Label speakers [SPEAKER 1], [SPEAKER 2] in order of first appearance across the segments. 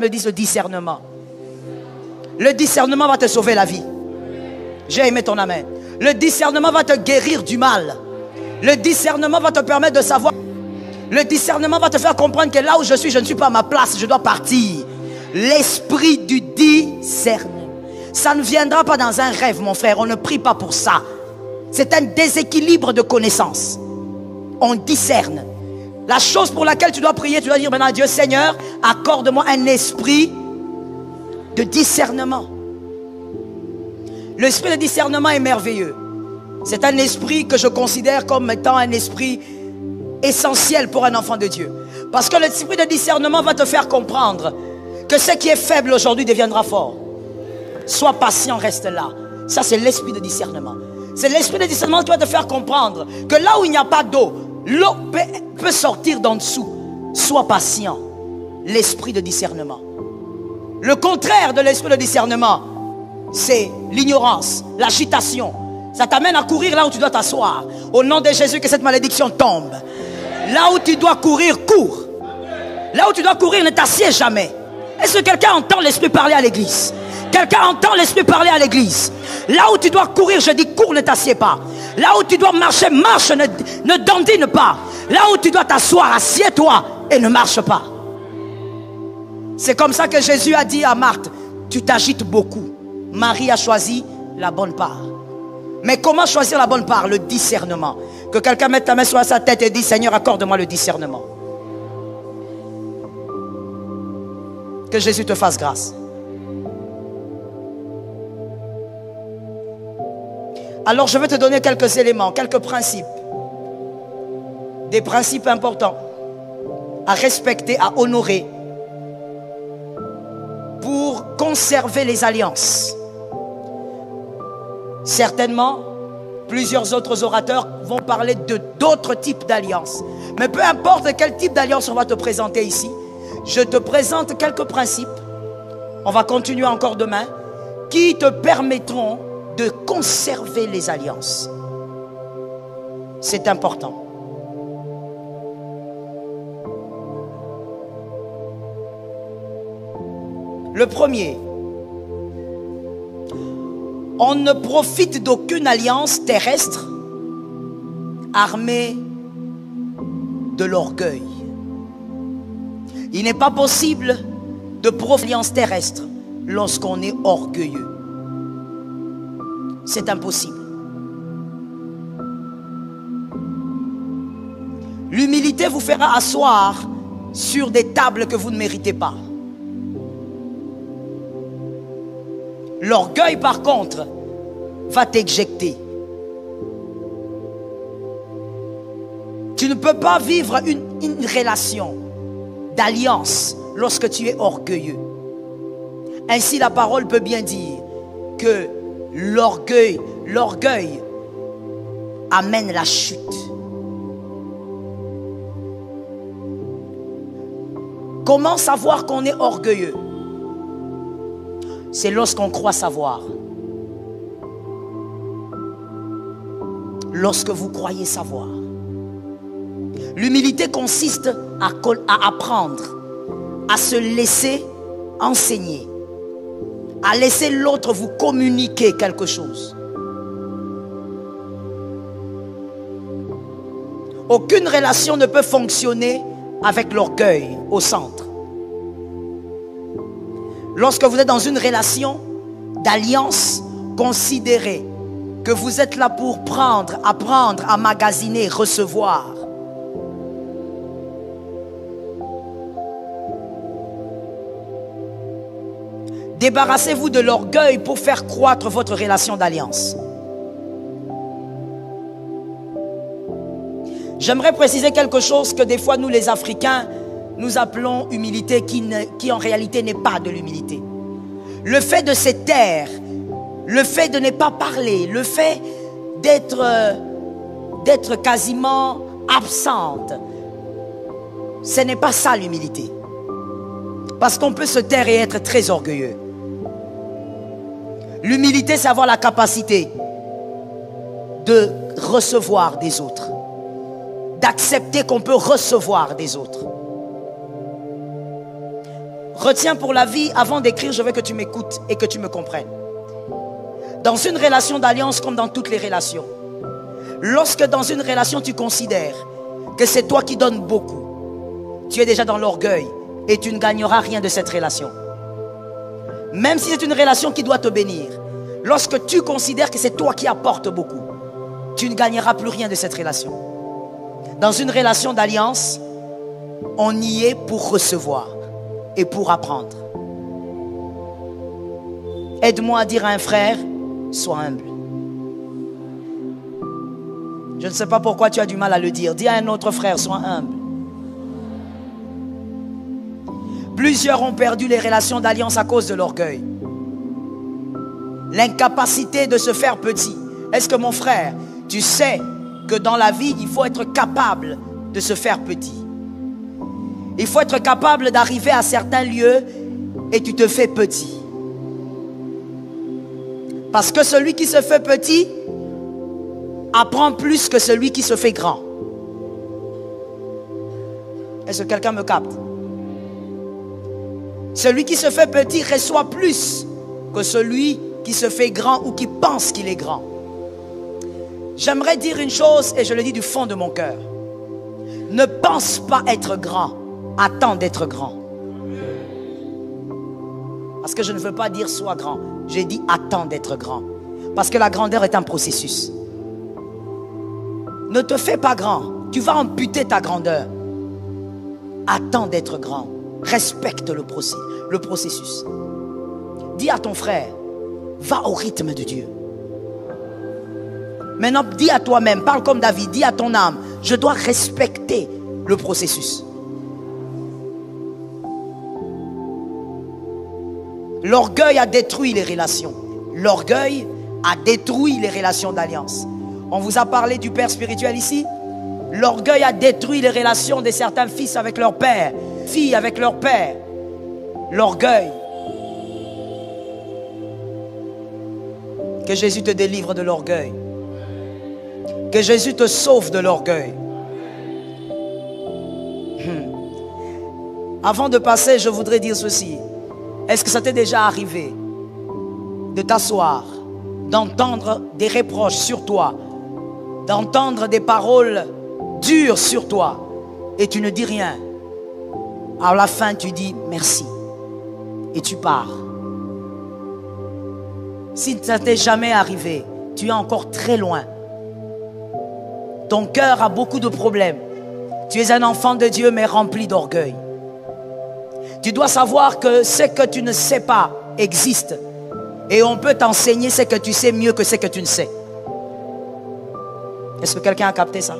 [SPEAKER 1] me disent le discernement. Le discernement va te sauver la vie. J'ai aimé ton amen. Le discernement va te guérir du mal. Le discernement va te permettre de savoir. Le discernement va te faire comprendre que là où je suis, je ne suis pas à ma place, je dois partir. L'esprit du discernement. Ça ne viendra pas dans un rêve, mon frère. On ne prie pas pour ça. C'est un déséquilibre de connaissances. On discerne. La chose pour laquelle tu dois prier, tu dois dire maintenant à Dieu, Seigneur, accorde-moi un esprit de discernement. L'esprit de discernement est merveilleux. C'est un esprit que je considère comme étant un esprit essentiel pour un enfant de Dieu. Parce que l'esprit de discernement va te faire comprendre que ce qui est faible aujourd'hui deviendra fort. Sois patient, reste là. Ça, c'est l'esprit de discernement. C'est l'esprit de discernement qui va te faire comprendre que là où il n'y a pas d'eau, l'eau peut sortir d'en dessous. Sois patient. L'esprit de discernement. Le contraire de l'esprit de discernement, c'est l'ignorance, l'agitation. Ça t'amène à courir là où tu dois t'asseoir. Au nom de Jésus, que cette malédiction tombe. Là où tu dois courir, cours. Là où tu dois courir, ne t'assieds jamais. Est-ce que quelqu'un entend l'esprit parler à l'église? Quelqu'un entend l'esprit parler à l'église? Là où tu dois courir, je dis cours, ne t'assieds pas. Là où tu dois marcher, marche, ne dandine pas. Là où tu dois t'asseoir, assieds-toi et ne marche pas. C'est comme ça que Jésus a dit à Marthe, tu t'agites beaucoup. Marie a choisi la bonne part. Mais comment choisir la bonne part? Le discernement. Que quelqu'un mette ta main sur sa tête et dise, Seigneur, accorde-moi le discernement. Que Jésus te fasse grâce. Alors je vais te donner quelques éléments, quelques principes. Des principes importants à respecter, à honorer pour conserver les alliances. Certainement, plusieurs autres orateurs vont parler de d'autres types d'alliances. Mais peu importe quel type d'alliance on va te présenter ici, je te présente quelques principes. On va continuer encore demain, qui te permettront de conserver les alliances. C'est important. Le premier, on ne profite d'aucune alliance terrestre armée de l'orgueil. Il n'est pas possible de profiter d'alliance terrestre lorsqu'on est orgueilleux. C'est impossible. L'humilité vous fera asseoir sur des tables que vous ne méritez pas. L'orgueil, par contre, va t'éjecter. Tu ne peux pas vivre une relation d'alliance lorsque tu es orgueilleux. Ainsi, la parole peut bien dire que l'orgueil amène la chute. Comment savoir qu'on est orgueilleux? C'est lorsqu'on croit savoir. Lorsque vous croyez savoir. L'humilité consiste à apprendre, à se laisser enseigner, à laisser l'autre vous communiquer quelque chose. Aucune relation ne peut fonctionner avec l'orgueil au centre. Lorsque vous êtes dans une relation d'alliance, considérez que vous êtes là pour prendre, apprendre, emmagasiner, recevoir. Débarrassez-vous de l'orgueil pour faire croître votre relation d'alliance. J'aimerais préciser quelque chose que des fois nous les Africains, nous appelons humilité qui en réalité n'est pas de l'humilité. Le fait de se taire, le fait de ne pas parler, le fait d'être quasiment absente, ce n'est pas ça l'humilité. Parce qu'on peut se taire et être très orgueilleux. L'humilité, c'est avoir la capacité de recevoir des autres. D'accepter qu'on peut recevoir des autres. Retiens pour la vie, avant d'écrire, je veux que tu m'écoutes et que tu me comprennes. Dans une relation d'alliance comme dans toutes les relations, lorsque dans une relation tu considères que c'est toi qui donnes beaucoup, tu es déjà dans l'orgueil et tu ne gagneras rien de cette relation. Même si c'est une relation qui doit te bénir, lorsque tu considères que c'est toi qui apportes beaucoup, tu ne gagneras plus rien de cette relation. Dans une relation d'alliance, on y est pour recevoir et pour apprendre. Aide-moi à dire à un frère, sois humble. Je ne sais pas pourquoi tu as du mal à le dire. Dis à un autre frère, sois humble. Plusieurs ont perdu les relations d'alliance à cause de l'orgueil. L'incapacité de se faire petit. Est-ce que mon frère, tu sais que dans la vie, il faut être capable de se faire petit. Il faut être capable d'arriver à certains lieux et tu te fais petit. Parce que celui qui se fait petit apprend plus que celui qui se fait grand. Est-ce que quelqu'un me capte? Celui qui se fait petit reçoit plus que celui qui se fait grand ou qui pense qu'il est grand. J'aimerais dire une chose et je le dis du fond de mon cœur. Ne pense pas être grand, attends d'être grand. Parce que je ne veux pas dire sois grand, j'ai dit attends d'être grand. Parce que la grandeur est un processus. Ne te fais pas grand, tu vas amputer ta grandeur. Attends d'être grand, respecte le processus. Dis à ton frère, va au rythme de Dieu. Maintenant, dis à toi-même, parle comme David, dis à ton âme, je dois respecter le processus. L'orgueil a détruit les relations. L'orgueil a détruit les relations d'alliance. On vous a parlé du père spirituel ici. L'orgueil a détruit les relations de certains fils avec leur père, filles avec leur père. L'orgueil. Que Jésus te délivre de l'orgueil. Que Jésus te sauve de l'orgueil. Avant de passer, je voudrais dire ceci. Est-ce que ça t'est déjà arrivé de t'asseoir, d'entendre des reproches sur toi, d'entendre des paroles dures sur toi et tu ne dis rien? À la fin, tu dis merci et tu pars. Si ça t'est jamais arrivé, tu es encore très loin. Ton cœur a beaucoup de problèmes. Tu es un enfant de Dieu mais rempli d'orgueil. Tu dois savoir que ce que tu ne sais pas existe. Et on peut t'enseigner ce que tu sais mieux que ce que tu ne sais. Est-ce que quelqu'un a capté ça?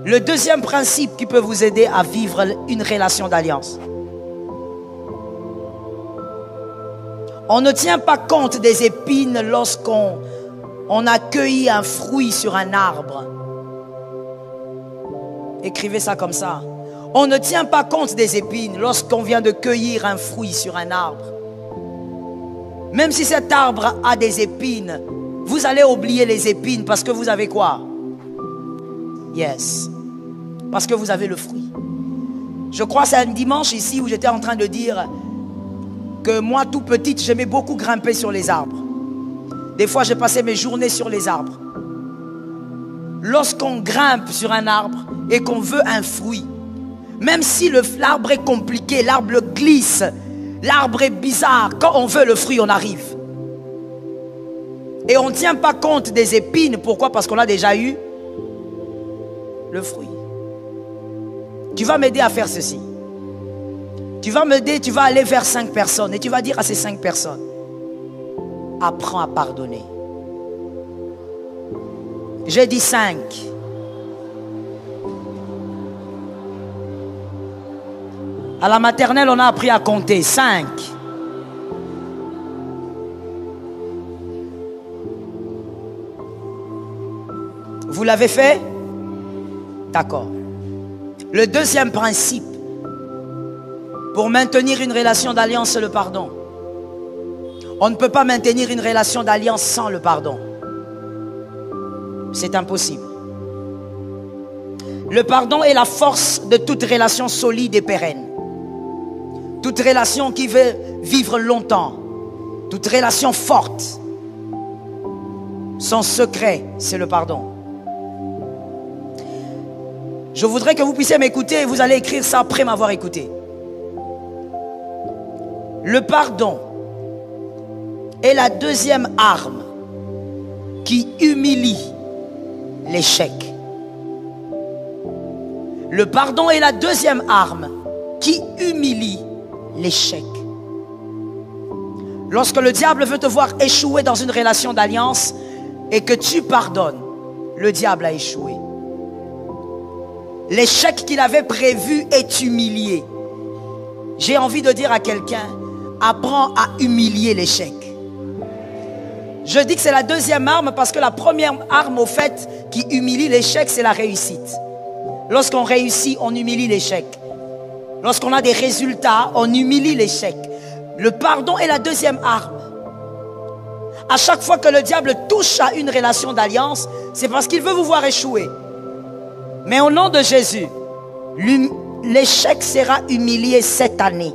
[SPEAKER 1] Le deuxième principe qui peut vous aider à vivre une relation d'alliance. On ne tient pas compte des épines lorsqu'on a cueilli un fruit sur un arbre. Écrivez ça comme ça. On ne tient pas compte des épines lorsqu'on vient de cueillir un fruit sur un arbre. Même si cet arbre a des épines, vous allez oublier les épines parce que vous avez quoi? Yes. Parce que vous avez le fruit. Je crois que c'est un dimanche ici où j'étais en train de dire que moi, tout petite, j'aimais beaucoup grimper sur les arbres. Des fois, j'ai passé mes journées sur les arbres. Lorsqu'on grimpe sur un arbre et qu'on veut un fruit, même si l'arbre est compliqué, l'arbre glisse, l'arbre est bizarre, quand on veut le fruit, on arrive. Et on ne tient pas compte des épines. Pourquoi? Parce qu'on a déjà eu le fruit. Tu vas m'aider à faire ceci. Tu vas m'aider, tu vas aller vers 5 personnes et tu vas dire à ces 5 personnes, apprends à pardonner. J'ai dit 5. À la maternelle, on a appris à compter. 5. Vous l'avez fait? D'accord. Le deuxième principe pour maintenir une relation d'alliance, c'est le pardon. On ne peut pas maintenir une relation d'alliance sans le pardon. C'est impossible. Le pardon est la force de toute relation solide et pérenne. toute relation qui veut vivre longtemps, toute relation forte, son secret, c'est le pardon. Je voudrais que vous puissiez m'écouter et vous allez écrire ça après m'avoir écouté. Le pardon est la deuxième arme qui humilie l'échec. Le pardon est la deuxième arme qui humilie l'échec. Lorsque le diable veut te voir échouer dans une relation d'alliance et que tu pardonnes, le diable a échoué. L'échec qu'il avait prévu est humilié. J'ai envie de dire à quelqu'un, apprends à humilier l'échec. Je dis que c'est la deuxième arme parce que la première arme au fait qui humilie l'échec, c'est la réussite. Lorsqu'on réussit, on humilie l'échec. Lorsqu'on a des résultats, on humilie l'échec. Le pardon est la deuxième arme. À chaque fois que le diable touche à une relation d'alliance, c'est parce qu'il veut vous voir échouer. Mais au nom de Jésus, l'échec sera humilié cette année.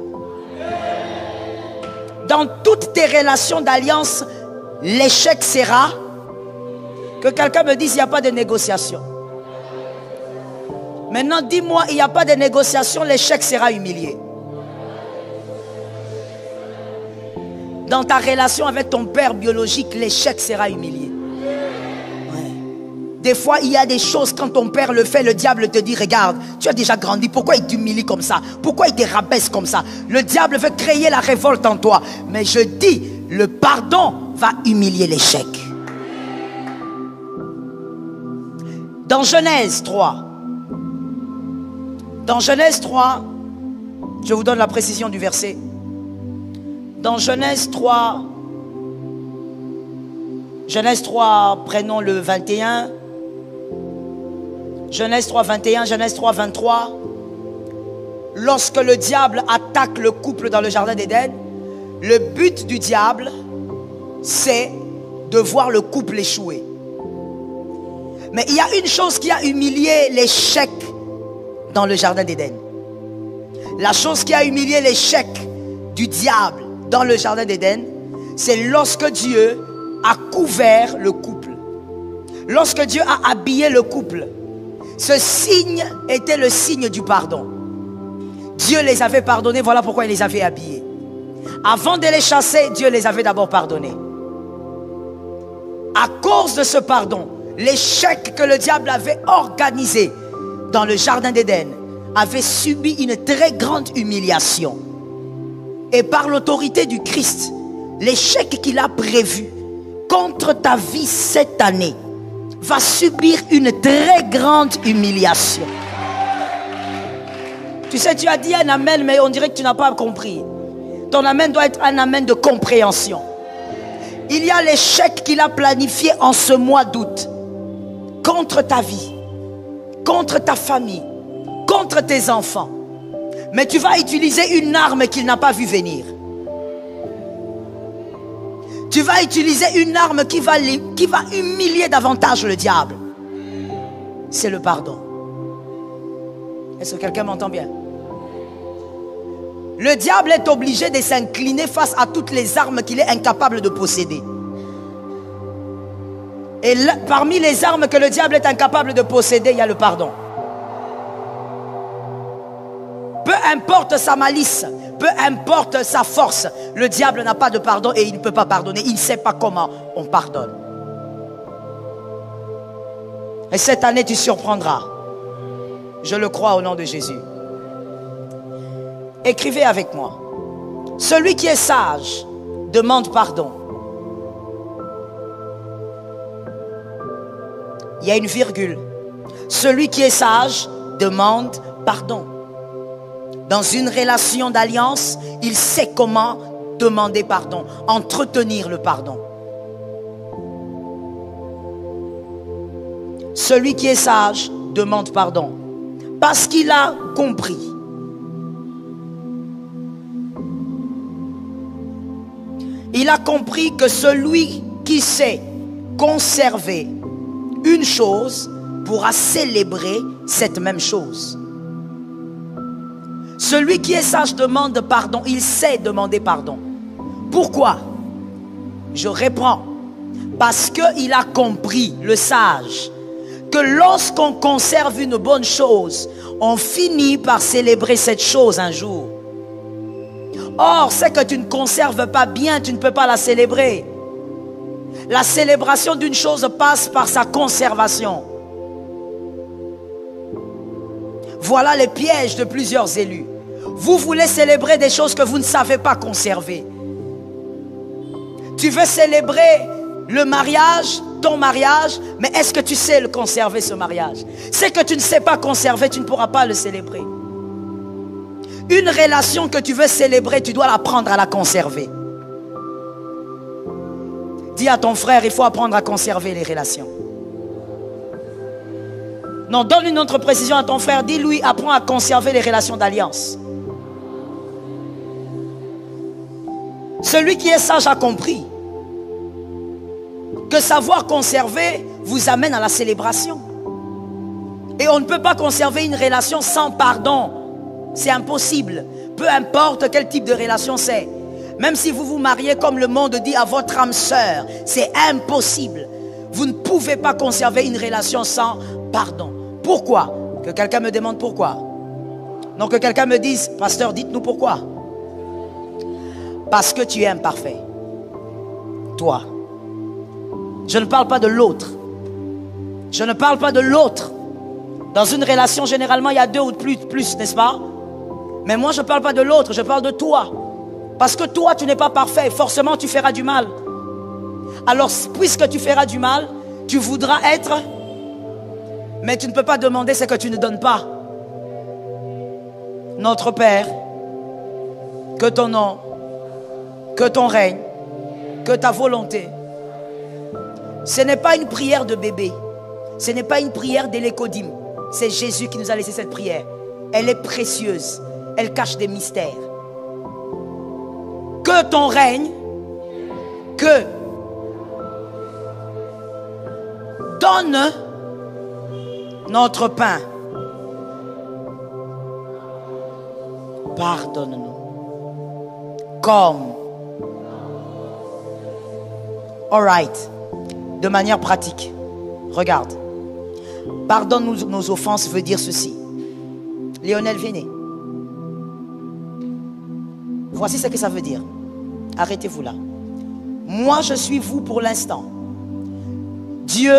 [SPEAKER 1] Dans toutes tes relations d'alliance, l'échec sera... Que quelqu'un me dise, il n'y a pas de négociation. Maintenant, dis-moi, il n'y a pas de négociation, l'échec sera humilié. Dans ta relation avec ton père biologique, l'échec sera humilié. Ouais. Des fois, il y a des choses, quand ton père le fait, le diable te dit, regarde, tu as déjà grandi, pourquoi il t'humilie comme ça? Pourquoi il te rabaisse comme ça? Le diable veut créer la révolte en toi. Mais je dis, le pardon va humilier l'échec. Dans Genèse 3, je vous donne la précision du verset. Dans Genèse 3, prenons le 21. Genèse 3, 21, Genèse 3, 23. Lorsque le diable attaque le couple dans le jardin d'Éden, le but du diable, c'est de voir le couple échouer. Mais il y a une chose qui a humilié l'échec dans le jardin d'Éden. La chose qui a humilié l'échec du diable dans le jardin d'Éden, c'est lorsque Dieu a couvert le couple. Lorsque Dieu a habillé le couple, ce signe était le signe du pardon. Dieu les avait pardonnés, voilà pourquoi il les avait habillés. Avant de les chasser, Dieu les avait d'abord pardonnés. À cause de ce pardon, l'échec que le diable avait organisé dans le jardin d'Éden avait subi une très grande humiliation. Et par l'autorité du Christ, l'échec qu'il a prévu contre ta vie cette année va subir une très grande humiliation. Tu sais, tu as dit un amen, mais on dirait que tu n'as pas compris. Ton amen doit être un amen de compréhension. Il y a l'échec qu'il a planifié en ce mois d'août contre ta vie, contre ta famille, contre tes enfants. Mais tu vas utiliser une arme qu'il n'a pas vu venir. Tu vas utiliser une arme qui va humilier davantage le diable. C'est le pardon. Est-ce que quelqu'un m'entend bien? Le diable est obligé de s'incliner face à toutes les armes qu'il est incapable de posséder. Et là, parmi les armes que le diable est incapable de posséder, il y a le pardon. Peu importe sa malice, peu importe sa force, le diable n'a pas de pardon et il ne peut pas pardonner. Il ne sait pas comment on pardonne. Et cette année, tu surprendras. Je le crois au nom de Jésus. Écrivez avec moi. Celui qui est sage demande pardon. Il y a une virgule. Celui qui est sage demande pardon. Dans une relation d'alliance, il sait comment demander pardon, entretenir le pardon. Celui qui est sage demande pardon parce qu'il a compris. Il a compris que celui qui sait conserver une chose pourra célébrer cette même chose. Celui qui est sage demande pardon. Il sait demander pardon. Pourquoi? Je reprends. Parce qu'il a compris, le sage, que lorsqu'on conserve une bonne chose, on finit par célébrer cette chose un jour. Or, c'est que tu ne conserves pas bien, tu ne peux pas la célébrer. La célébration d'une chose passe par sa conservation. Voilà les pièges de plusieurs élus. Vous voulez célébrer des choses que vous ne savez pas conserver. Tu veux célébrer le mariage, ton mariage, mais est-ce que tu sais le conserver, ce mariage? C'est que tu ne sais pas conserver, tu ne pourras pas le célébrer. Une relation que tu veux célébrer, tu dois apprendre à la conserver. Dis à ton frère, il faut apprendre à conserver les relations. Non, donne une autre précision à ton frère. Dis-lui, apprends à conserver les relations d'alliance. Celui qui est sage a compris que savoir conserver vous amène à la célébration. Et on ne peut pas conserver une relation sans pardon. C'est impossible. Peu importe quel type de relation c'est. Même si vous vous mariez comme le monde dit à votre âme sœur, c'est impossible. Vous ne pouvez pas conserver une relation sans pardon. Pourquoi? Que quelqu'un me demande pourquoi. Non, que quelqu'un me dise, pasteur, dites-nous pourquoi. Parce que tu es imparfait. Toi. Je ne parle pas de l'autre. Je ne parle pas de l'autre. Dans une relation, généralement, il y a deux ou plus, n'est-ce pas? Mais moi, je ne parle pas de l'autre, je parle de toi. Parce que toi, tu n'es pas parfait. Forcément, tu feras du mal. Alors, puisque tu feras du mal, tu voudras être... Mais tu ne peux pas demander ce que tu ne donnes pas. Notre Père, que ton nom, que ton règne, que ta volonté. Ce n'est pas une prière de bébé. Ce n'est pas une prière d'élécodyme. C'est Jésus qui nous a laissé cette prière. Elle est précieuse. Elle cache des mystères. Que ton règne, que donne notre pain. Pardonne-nous. Comme. All right. De manière pratique. Regarde. Pardonne-nous nos offenses veut dire ceci. Lionel, venez. Voici ce que ça veut dire. Arrêtez-vous là. Moi, je suis vous pour l'instant. Dieu,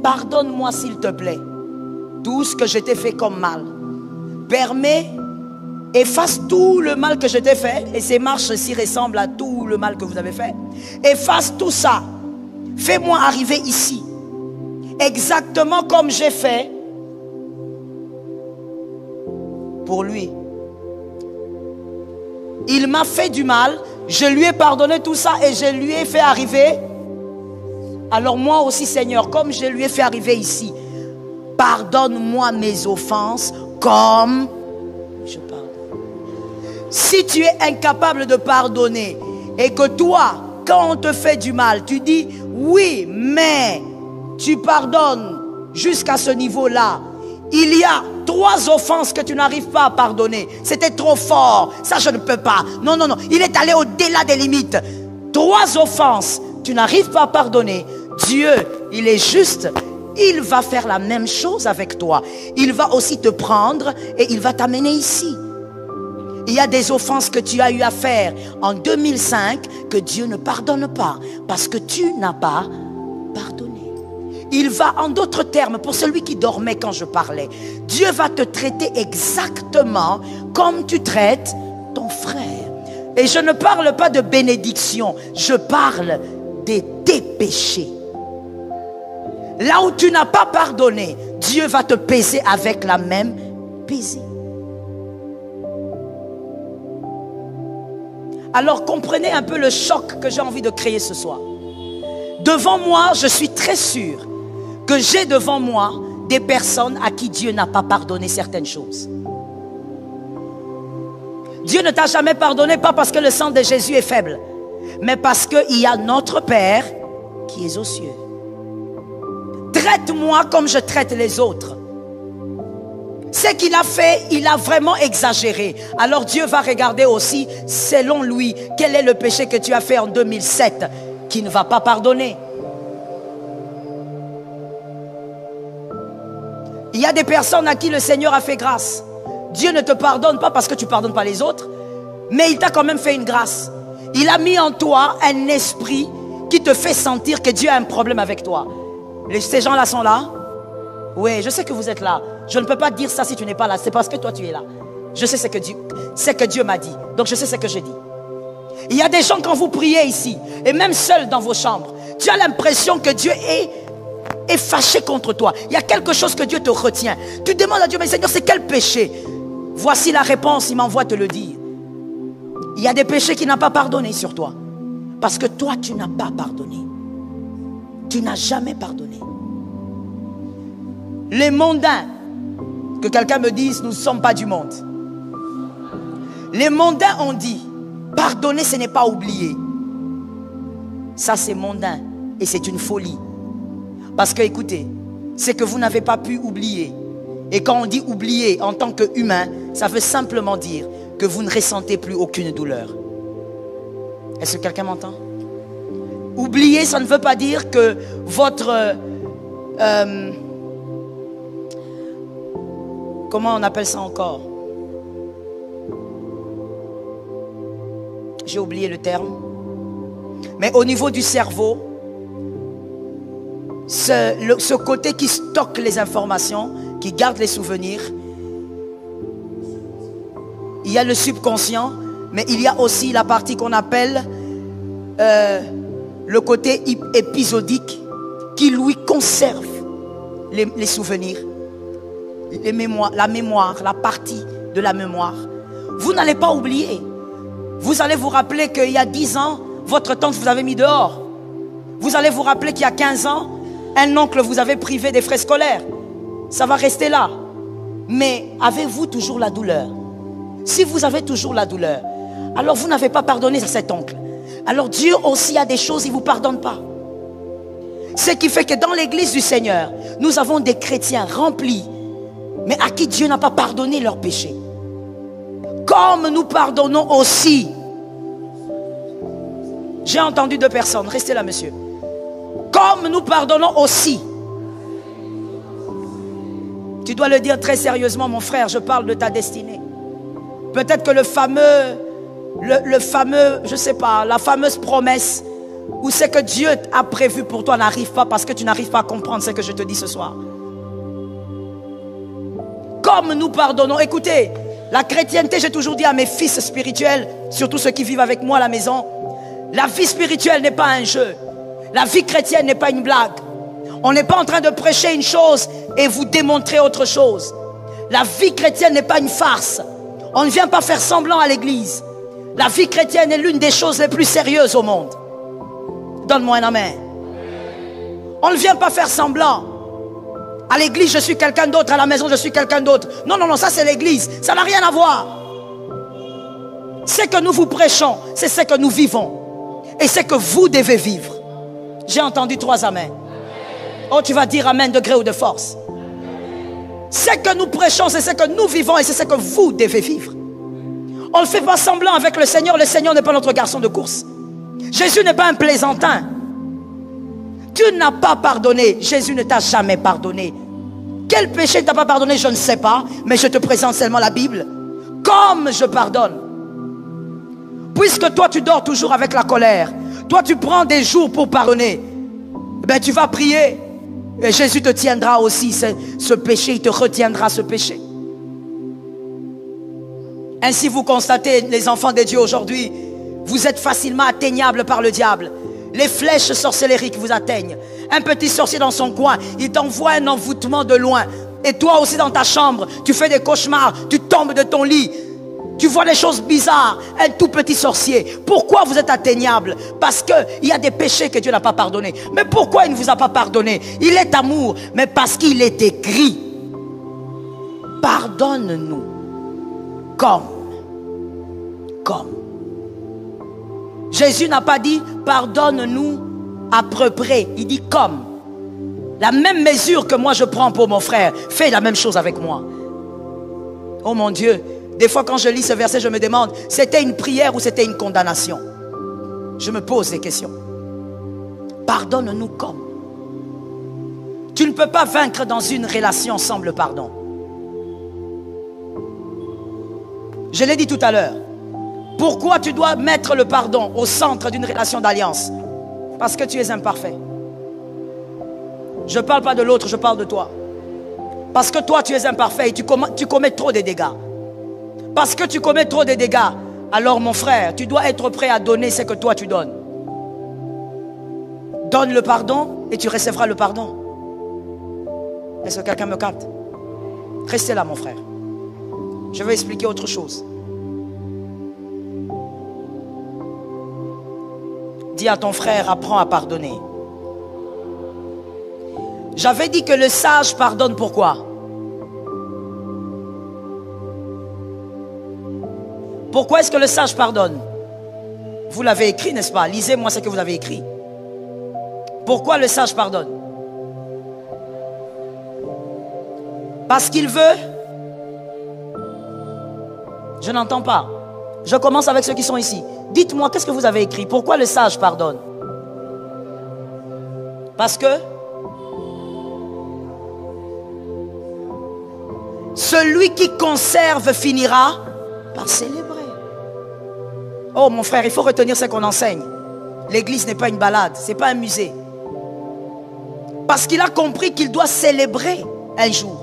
[SPEAKER 1] pardonne-moi s'il te plaît. Tout ce que je t'ai fait comme mal. Permets, efface tout le mal que je t'ai fait. Et ces marches-ci ressemblent à tout le mal que vous avez fait. Efface tout ça. Fais-moi arriver ici. Exactement comme j'ai fait pour lui. Il m'a fait du mal. Je lui ai pardonné tout ça et je lui ai fait arriver. Alors moi aussi, Seigneur, comme je lui ai fait arriver ici, pardonne-moi mes offenses comme je pardonne. Si tu es incapable de pardonner et que toi, quand on te fait du mal, tu dis oui, mais tu pardonnes jusqu'à ce niveau-là. Il y a 3 offenses que tu n'arrives pas à pardonner. C'était trop fort. Ça, je ne peux pas. Non, non, non. Il est allé au-delà des limites. 3 offenses, tu n'arrives pas à pardonner. Dieu, il est juste. Il va faire la même chose avec toi. Il va aussi te prendre et il va t'amener ici. Il y a des offenses que tu as eu à faire en 2005 que Dieu ne pardonne pas parce que tu n'as pas pardonné. Il va, en d'autres termes, pour celui qui dormait quand je parlais, Dieu va te traiter exactement comme tu traites ton frère. Et je ne parle pas de bénédiction, je parle de tes péchés. Là où tu n'as pas pardonné, Dieu va te peser avec la même pesée. Alors comprenez un peu le choc que j'ai envie de créer ce soir. Devant moi, je suis très sûr que j'ai devant moi des personnes à qui Dieu n'a pas pardonné certaines choses. Dieu ne t'a jamais pardonné, pas parce que le sang de Jésus est faible, mais parce qu'il y a notre Père qui est aux cieux. Traite-moi comme je traite les autres. Ce qu'il a fait, il a vraiment exagéré. Alors Dieu va regarder aussi, selon lui, quel est le péché que tu as fait en 2007 qui ne va pas pardonner. Il y a des personnes à qui le Seigneur a fait grâce. Dieu ne te pardonne pas parce que tu ne pardonnes pas les autres, mais il t'a quand même fait une grâce. Il a mis en toi un esprit qui te fait sentir que Dieu a un problème avec toi. Ces gens-là sont là? Oui, je sais que vous êtes là. Je ne peux pas dire ça si tu n'es pas là. C'est parce que toi tu es là. Je sais ce que Dieu m'a dit. Donc je sais ce que je dis. Il y a des gens quand vous priez ici, et même seul dans vos chambres, tu as l'impression que Dieu est fâché contre toi. Il y a quelque chose que Dieu te retient. Tu demandes à Dieu, mais Seigneur, c'est quel péché? Voici la réponse, il m'envoie te le dire. Il y a des péchés qu'il n'a pas pardonné sur toi. Parce que toi, tu n'as pas pardonné. Tu n'as jamais pardonné. Les mondains, que quelqu'un me dise, nous ne sommes pas du monde. Les mondains ont dit, pardonner, ce n'est pas oublier. Ça, c'est mondain. Et c'est une folie. Parce que, écoutez, c'est que vous n'avez pas pu oublier. Et quand on dit oublier en tant qu'humain, ça veut simplement dire que vous ne ressentez plus aucune douleur. Est-ce que quelqu'un m'entend? Oublier, ça ne veut pas dire que votre... comment on appelle ça encore? J'ai oublié le terme. Mais au niveau du cerveau, ce côté qui stocke les informations, qui garde les souvenirs, il y a le subconscient, mais il y a aussi la partie qu'on appelle le côté épisodique qui lui conserve les souvenirs, les mémoires, la partie de la mémoire. Vous n'allez pas oublier. Vous allez vous rappeler qu'il y a 10 ans, votre tante vous avait mis dehors. Vous allez vous rappeler qu'il y a 15 ans, un oncle vous avait privé des frais scolaires. Ça va rester là. Mais avez-vous toujours la douleur? Si vous avez toujours la douleur, alors vous n'avez pas pardonné à cet oncle. Alors Dieu aussi a des choses, il ne vous pardonne pas. Ce qui fait que dans l'église du Seigneur, nous avons des chrétiens remplis, mais à qui Dieu n'a pas pardonné leurs péchés. Comme nous pardonnons aussi. J'ai entendu 2 personnes, restez là monsieur. Comme nous pardonnons aussi. Tu dois le dire très sérieusement mon frère, je parle de ta destinée. Peut-être que le fameux, je sais pas, la fameuse promesse ou ce que Dieu a prévu pour toi n'arrive pas parce que tu n'arrives pas à comprendre ce que je te dis ce soir. Comme nous pardonnons, écoutez, la chrétienté, j'ai toujours dit à mes fils spirituels, surtout ceux qui vivent avec moi à la maison, la vie spirituelle n'est pas un jeu. La vie chrétienne n'est pas une blague. On n'est pas en train de prêcher une chose et vous démontrer autre chose. La vie chrétienne n'est pas une farce. On ne vient pas faire semblant à l'église. La vie chrétienne est l'une des choses les plus sérieuses au monde. Donne-moi un amen. On ne vient pas faire semblant. À l'église, je suis quelqu'un d'autre. À la maison, je suis quelqu'un d'autre. Non, non, non, ça c'est l'église. Ça n'a rien à voir. Ce que nous vous prêchons, c'est ce que nous vivons. Et c'est que vous devez vivre. J'ai entendu 3 amens. Oh, tu vas dire amen de gré ou de force. Ce que nous prêchons, c'est ce que nous vivons et c'est ce que vous devez vivre. On ne fait pas semblant avec le Seigneur. Le Seigneur n'est pas notre garçon de course. Jésus n'est pas un plaisantin. Tu n'as pas pardonné. Jésus ne t'a jamais pardonné. Quel péché ne t'a pas pardonné, je ne sais pas. Mais je te présente seulement la Bible. Comme je pardonne. Puisque toi tu dors toujours avec la colère. Toi tu prends des jours pour pardonner. Ben tu vas prier. Et Jésus te tiendra aussi ce péché. Il te retiendra ce péché. Ainsi vous constatez, les enfants de Dieu aujourd'hui, vous êtes facilement atteignables par le diable. Les flèches sorcellériques vous atteignent. Un petit sorcier dans son coin, il t'envoie un envoûtement de loin. Et toi aussi dans ta chambre, tu fais des cauchemars, tu tombes de ton lit. Tu vois des choses bizarres, un tout petit sorcier. Pourquoi vous êtes atteignable? Parce qu'il y a des péchés que Dieu n'a pas pardonnés. Mais pourquoi il ne vous a pas pardonné? Il est amour, mais parce qu'il est écrit. Pardonne-nous comme. Jésus n'a pas dit pardonne-nous à peu près. Il dit comme. La même mesure que moi je prends pour mon frère, fais la même chose avec moi. Oh mon Dieu, des fois quand je lis ce verset, je me demande, c'était une prière ou c'était une condamnation? Je me pose des questions. Pardonne-nous comme. Tu ne peux pas vaincre dans une relation sans le pardon. Je l'ai dit tout à l'heure. Pourquoi tu dois mettre le pardon au centre d'une relation d'alliance? Parce que tu es imparfait. Je ne parle pas de l'autre, je parle de toi. Parce que toi, tu es imparfait et tu commets trop de dégâts. Parce que tu commets trop de dégâts, alors mon frère, tu dois être prêt à donner ce que toi tu donnes. Donne le pardon et tu recevras le pardon. Est-ce que quelqu'un me capte? Restez là, mon frère. Je vais expliquer autre chose. Dis à ton frère, apprends à pardonner. J'avais dit que le sage pardonne pourquoi? Pourquoi est-ce que le sage pardonne? Vous l'avez écrit, n'est-ce pas? Lisez-moi ce que vous avez écrit. Pourquoi le sage pardonne? Parce qu'il veut. Je n'entends pas. Je commence avec ceux qui sont ici. Dites-moi, qu'est-ce que vous avez écrit? Pourquoi le sage pardonne? Parce que celui qui conserve finira par célébrer. Oh mon frère, il faut retenir ce qu'on enseigne. L'église n'est pas une balade, ce n'est pas un musée. Parce qu'il a compris qu'il doit célébrer un jour.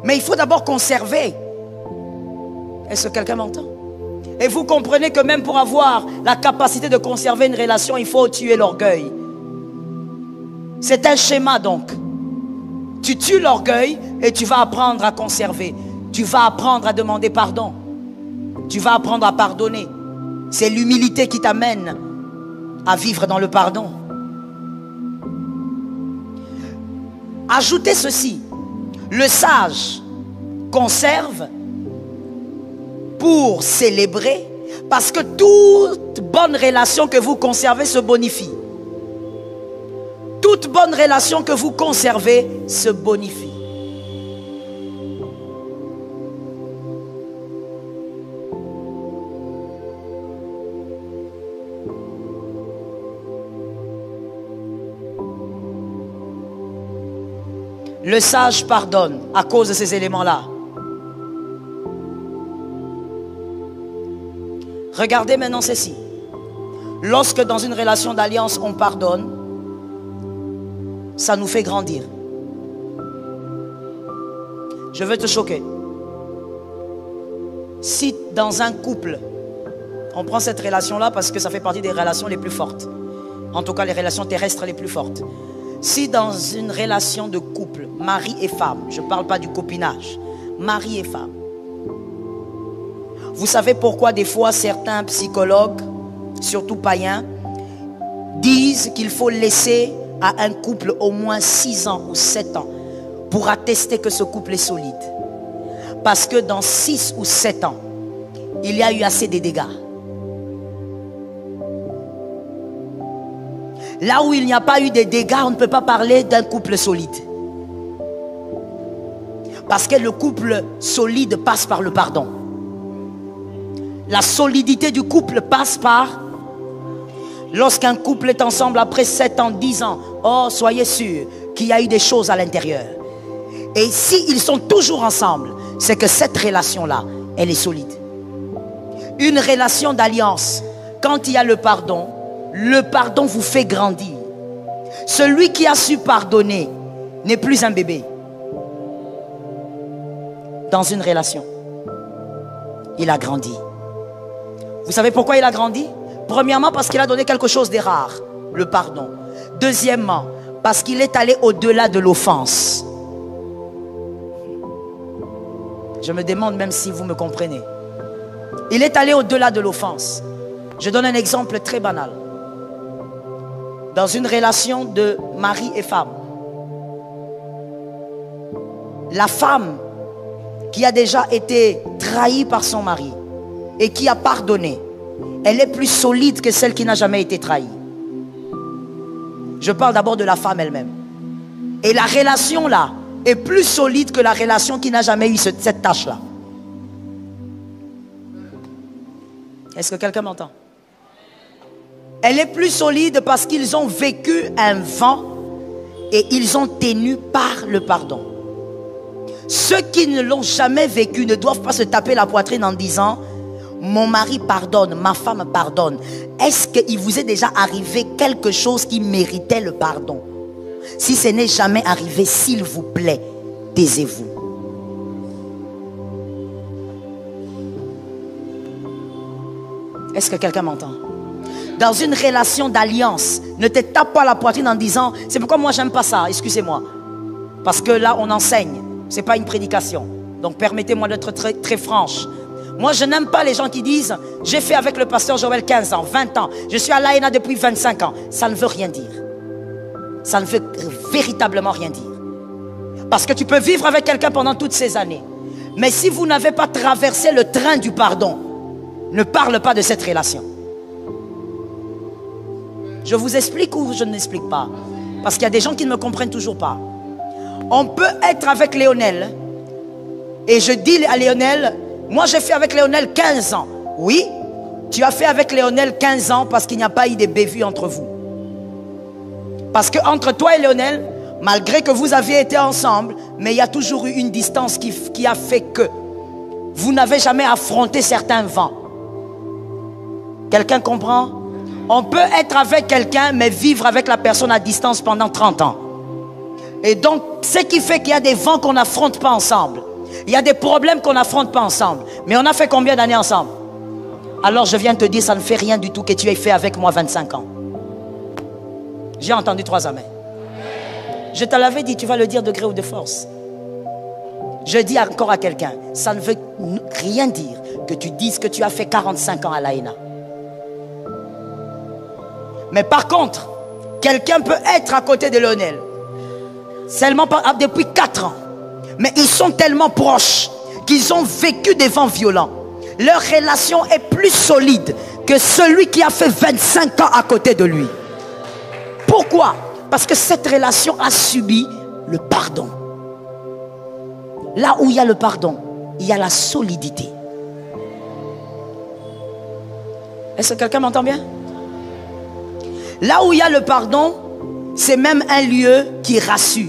[SPEAKER 1] Mais il faut d'abord conserver. Est-ce que quelqu'un m'entend? Et vous comprenez que même pour avoir la capacité de conserver une relation, il faut tuer l'orgueil. C'est un schéma donc. Tu tues l'orgueil et tu vas apprendre à conserver. Tu vas apprendre à demander pardon. Tu vas apprendre à pardonner. C'est l'humilité qui t'amène à vivre dans le pardon. Ajoutez ceci. Le sage conserve pour célébrer, parce que toute bonne relation que vous conservez se bonifie. Toute bonne relation que vous conservez se bonifie. Le sage pardonne à cause de ces éléments-là. Regardez maintenant ceci. Lorsque dans une relation d'alliance on pardonne, ça nous fait grandir. Je veux te choquer. Si dans un couple, on prend cette relation-là parce que ça fait partie des relations les plus fortes, en tout cas les relations terrestres les plus fortes. Si dans une relation de couple, mari et femme, je ne parle pas du copinage, mari et femme, vous savez pourquoi des fois certains psychologues, surtout païens, disent qu'il faut laisser à un couple au moins 6 ans ou 7 ans pour attester que ce couple est solide. Parce que dans 6 ou 7 ans, il y a eu assez de dégâts. Là où il n'y a pas eu de dégâts, on ne peut pas parler d'un couple solide. Parce que le couple solide passe par le pardon. La solidité du couple passe par... Lorsqu'un couple est ensemble après 7 ans, 10 ans, oh, soyez sûr qu'il y a eu des choses à l'intérieur. Et s'ils sont toujours ensemble, c'est que cette relation-là, elle est solide. Une relation d'alliance, quand il y a le pardon vous fait grandir. Celui qui a su pardonner n'est plus un bébé. Dans une relation, il a grandi. Vous savez pourquoi il a grandi? Premièrement, parce qu'il a donné quelque chose de rare, le pardon. Deuxièmement, parce qu'il est allé au-delà de l'offense. Je me demande même si vous me comprenez. Il est allé au-delà de l'offense. Je donne un exemple très banal. Dans une relation de mari et femme, la femme qui a déjà été trahie par son mari et qui a pardonné, elle est plus solide que celle qui n'a jamais été trahie. Je parle d'abord de la femme elle-même. Et la relation là est plus solide que la relation qui n'a jamais eu cette tâche-là. Est-ce que quelqu'un m'entend? Elle est plus solide parce qu'ils ont vécu un vent et ils ont tenu par le pardon. Ceux qui ne l'ont jamais vécu ne doivent pas se taper la poitrine en disant « Mon mari pardonne, ma femme pardonne ». Est-ce qu'il vous est déjà arrivé quelque chose qui méritait le pardon? Si ce n'est jamais arrivé, s'il vous plaît, taisez-vous. Est-ce que quelqu'un m'entend? Dans une relation d'alliance, ne te tape pas la poitrine en disant « C'est pourquoi moi j'aime pas ça, excusez-moi ». Parce que là on enseigne, ce n'est pas une prédication. Donc permettez-moi d'être très, très franche. Moi je n'aime pas les gens qui disent « J'ai fait avec le pasteur Joël 15 ans, 20 ans, je suis à l'AENA depuis 25 ans ». Ça ne veut rien dire. Ça ne veut véritablement rien dire. Parce que tu peux vivre avec quelqu'un pendant toutes ces années. Mais si vous n'avez pas traversé le train du pardon, ne parle pas de cette relation. Je vous explique ou je n'explique pas? Parce qu'il y a des gens qui ne me comprennent toujours pas. On peut être avec Léonel. Et je dis à Léonel, moi j'ai fait avec Léonel 15 ans. Oui, tu as fait avec Léonel 15 ans parce qu'il n'y a pas eu de bévues entre vous. Parce que entre toi et Léonel, malgré que vous aviez été ensemble, mais il y a toujours eu une distance qui a fait que vous n'avez jamais affronté certains vents. Quelqu'un comprend? On peut être avec quelqu'un, mais vivre avec la personne à distance pendant 30 ans. Et donc, ce qui fait qu'il y a des vents qu'on n'affronte pas ensemble. Il y a des problèmes qu'on n'affronte pas ensemble. Mais on a fait combien d'années ensemble? Alors je viens te dire, ça ne fait rien du tout que tu aies fait avec moi 25 ans. J'ai entendu 3 amens. Je te l'avais dit, tu vas le dire de gré ou de force. Je dis encore à quelqu'un, ça ne veut rien dire que tu dises que tu as fait 45 ans à l'AENA. Mais par contre, quelqu'un peut être à côté de Léonel seulement depuis 4 ans. Mais ils sont tellement proches qu'ils ont vécu des vents violents. Leur relation est plus solide que celui qui a fait 25 ans à côté de lui. Pourquoi? Parce que cette relation a subi le pardon. Là où il y a le pardon, il y a la solidité. Est-ce que quelqu'un m'entend bien? Là où il y a le pardon, c'est même un lieu qui rassure.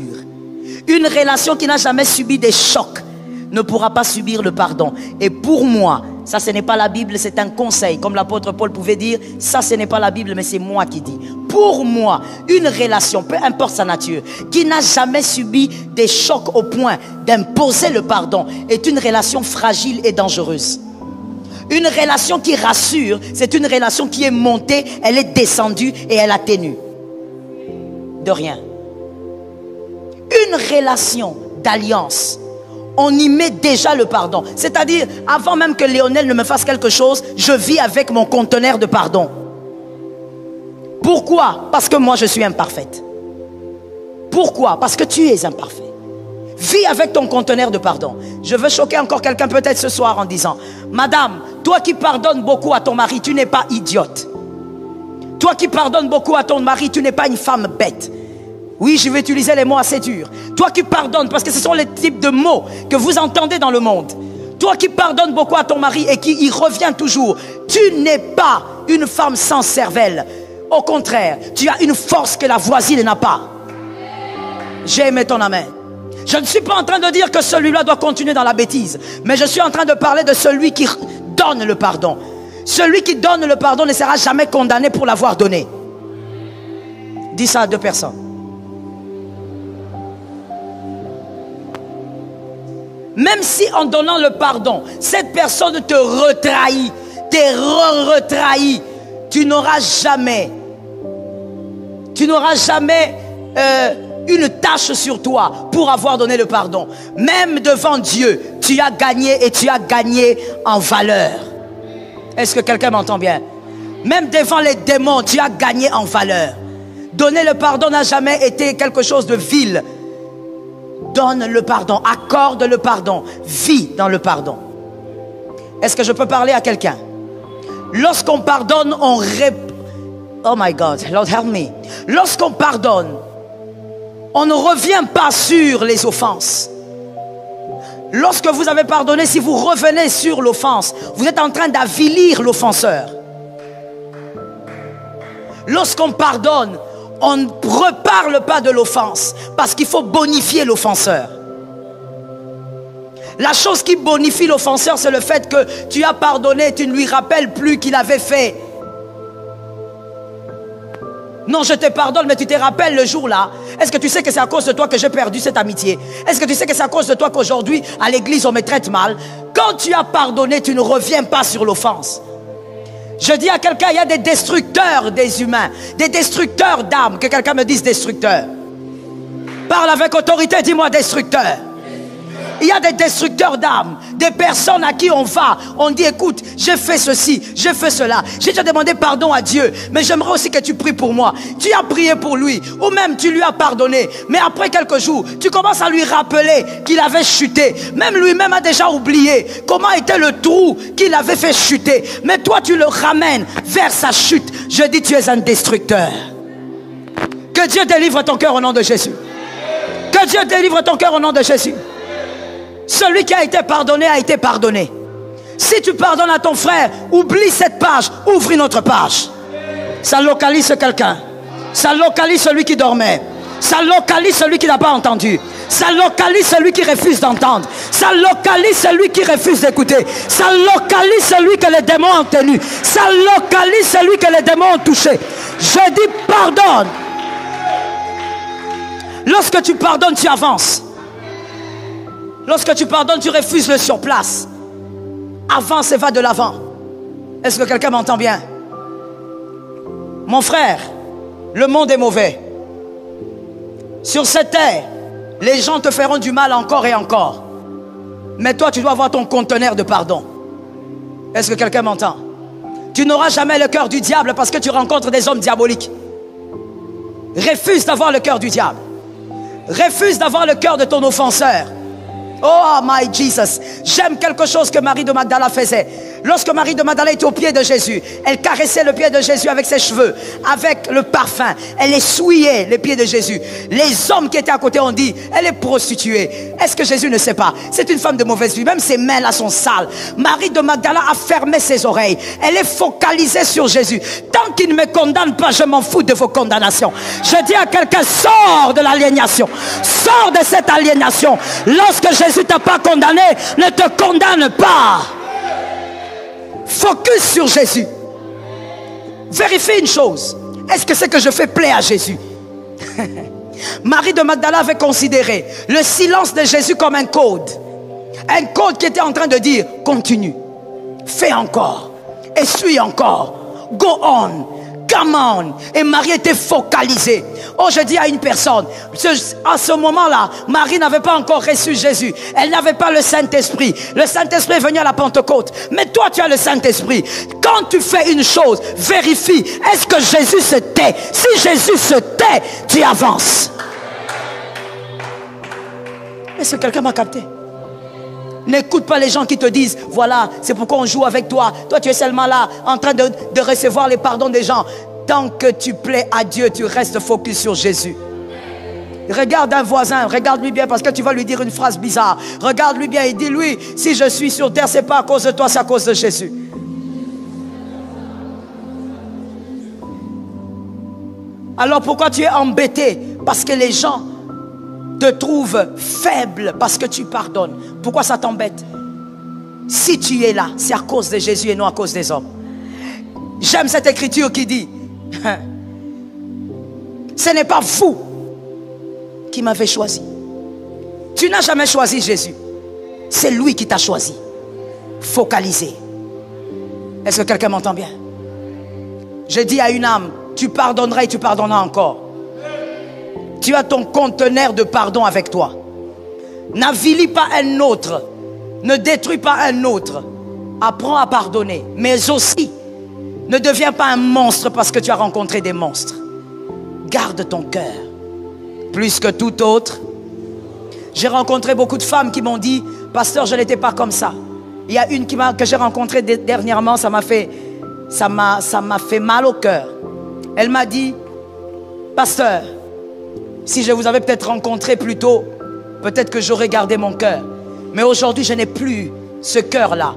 [SPEAKER 1] Une relation qui n'a jamais subi des chocs ne pourra pas subir le pardon. Et pour moi, ça ce n'est pas la Bible, c'est un conseil. Comme l'apôtre Paul pouvait dire, ça ce n'est pas la Bible, mais c'est moi qui dis. Pour moi, une relation, peu importe sa nature, qui n'a jamais subi des chocs au point d'imposer le pardon, est une relation fragile et dangereuse. Une relation qui rassure, c'est une relation qui est montée, elle est descendue et elle atténue. De rien. Une relation d'alliance, on y met déjà le pardon. C'est-à-dire, avant même que Léonel ne me fasse quelque chose, je vis avec mon conteneur de pardon. Pourquoi? Parce que moi je suis imparfaite. Pourquoi? Parce que tu es imparfait. Vis avec ton conteneur de pardon. Je veux choquer encore quelqu'un peut-être ce soir en disant, madame, toi qui pardonnes beaucoup à ton mari, tu n'es pas idiote. Toi qui pardonnes beaucoup à ton mari, tu n'es pas une femme bête. Oui, je vais utiliser les mots assez durs. Toi qui pardonnes, parce que ce sont les types de mots que vous entendez dans le monde. Toi qui pardonnes beaucoup à ton mari et qui y revient toujours, tu n'es pas une femme sans cervelle. Au contraire, tu as une force que la voisine n'a pas. J'ai aimé ton amen. Je ne suis pas en train de dire que celui-là doit continuer dans la bêtise, mais je suis en train de parler de celui qui donne le pardon. Celui qui donne le pardon ne sera jamais condamné pour l'avoir donné. Dis ça à 2 personnes. Même si en donnant le pardon, cette personne te retrahit, retrahit, tu n'auras jamais une tâche sur toi pour avoir donné le pardon. Même devant Dieu, tu as gagné et tu as gagné en valeur. Est-ce que quelqu'un m'entend bien? Même devant les démons, tu as gagné en valeur. Donner le pardon n'a jamais été quelque chose de vil. Donne le pardon, accorde le pardon, vis dans le pardon. Est-ce que je peux parler à quelqu'un? Lorsqu'on pardonne, on oh my God, Lord help me. Lorsqu'on pardonne, on ne revient pas sur les offenses. Lorsque vous avez pardonné, si vous revenez sur l'offense, vous êtes en train d'avilir l'offenseur. Lorsqu'on pardonne, on ne reparle pas de l'offense parce qu'il faut bonifier l'offenseur. La chose qui bonifie l'offenseur, c'est le fait que tu as pardonné et tu ne lui rappelles plus qu'il avait fait. Non, je te pardonne, mais tu te rappelles le jour-là. Est-ce que tu sais que c'est à cause de toi que j'ai perdu cette amitié? Est-ce que tu sais que c'est à cause de toi qu'aujourd'hui, à l'église, on me traite mal? Quand tu as pardonné, tu ne reviens pas sur l'offense. Je dis à quelqu'un, il y a des destructeurs des humains, des destructeurs d'âmes. Que quelqu'un me dise destructeur. Parle avec autorité, dis-moi destructeur. Il y a des destructeurs d'âmes, des personnes à qui on va, on dit écoute, j'ai fait ceci, j'ai fait cela, j'ai déjà demandé pardon à Dieu, mais j'aimerais aussi que tu pries pour moi. Tu as prié pour lui, ou même tu lui as pardonné, mais après quelques jours, tu commences à lui rappeler qu'il avait chuté. Même lui-même a déjà oublié comment était le trou qu'il avait fait chuter, mais toi tu le ramènes vers sa chute. Je dis tu es un destructeur. Que Dieu délivre ton cœur au nom de Jésus. Que Dieu délivre ton cœur au nom de Jésus. Celui qui a été pardonné a été pardonné. Si tu pardonnes à ton frère, oublie cette page, ouvre une autre page. Ça localise quelqu'un. Ça localise celui qui dormait. Ça localise celui qui n'a pas entendu. Ça localise celui qui refuse d'entendre. Ça localise celui qui refuse d'écouter. Ça localise celui que les démons ont tenu. Ça localise celui que les démons ont touché. Je dis pardonne. Lorsque tu pardonnes, tu avances. Lorsque tu pardonnes, tu refuses le surplace. Avance et va de l'avant. Est-ce que quelqu'un m'entend bien? Mon frère, le monde est mauvais. Sur cette terre, les gens te feront du mal encore et encore. Mais toi, tu dois avoir ton conteneur de pardon. Est-ce que quelqu'un m'entend? Tu n'auras jamais le cœur du diable parce que tu rencontres des hommes diaboliques. Refuse d'avoir le cœur du diable. Refuse d'avoir le cœur de ton offenseur. Oh my Jesus. J'aime quelque chose que Marie de Magdala faisait. Lorsque Marie de Magdala était au pied de Jésus, elle caressait le pied de Jésus avec ses cheveux, avec le parfum. Elle essuyait les pieds de Jésus. Les hommes qui étaient à côté ont dit, elle est prostituée. Est-ce que Jésus ne sait pas? C'est une femme de mauvaise vie. Même ses mains là sont sales. Marie de Magdala a fermé ses oreilles. Elle est focalisée sur Jésus. Tant qu'il ne me condamne pas, je m'en fous de vos condamnations. Je dis à quelqu'un, sors de l'aliénation. Sors de cette aliénation. Lorsque Jésus t'a pas condamné, ne te condamne pas. Focus sur Jésus. Vérifie une chose. Est-ce que ce que je fais plaît à Jésus? Marie de Magdala avait considéré le silence de Jésus comme un code. Un code qui était en train de dire, continue, fais encore, essuie encore, go on, come on. Et Marie était focalisée. Oh, je dis à une personne, à ce moment-là, Marie n'avait pas encore reçu Jésus. Elle n'avait pas le Saint-Esprit. Le Saint-Esprit est venu à la Pentecôte. Mais toi, tu as le Saint-Esprit. Quand tu fais une chose, vérifie. Est-ce que Jésus se tait? Si Jésus se tait, tu avances. Est-ce que quelqu'un m'a capté? N'écoute pas les gens qui te disent, voilà, c'est pourquoi on joue avec toi. Toi, tu es seulement là, en train de recevoir les pardons des gens. Tant que tu plais à Dieu, tu restes focus sur Jésus. Regarde un voisin, regarde-lui bien parce que tu vas lui dire une phrase bizarre. Regarde-lui bien et dis-lui, si je suis sur terre, ce n'est pas à cause de toi, c'est à cause de Jésus. Alors pourquoi tu es embêté? Parce que les gens te trouvent faible parce que tu pardonnes. Pourquoi ça t'embête? Si tu es là, c'est à cause de Jésus et non à cause des hommes. J'aime cette écriture qui dit, ce n'est pas vous qui m'avez choisi. Tu n'as jamais choisi Jésus. C'est lui qui t'a choisi. Focalisé. Est-ce que quelqu'un m'entend bien? Je dis à une âme, tu pardonneras et tu pardonneras encore. Tu as ton conteneur de pardon avec toi. N'avilis pas un autre. Ne détruis pas un autre. Apprends à pardonner. Mais aussi, ne deviens pas un monstre parce que tu as rencontré des monstres. Garde ton cœur. Plus que tout autre. J'ai rencontré beaucoup de femmes qui m'ont dit, pasteur, je n'étais pas comme ça. Il y a une que j'ai rencontrée dernièrement, ça m'a fait mal au cœur. Elle m'a dit, pasteur, si je vous avais peut-être rencontré plus tôt, peut-être que j'aurais gardé mon cœur. Mais aujourd'hui, je n'ai plus ce cœur-là.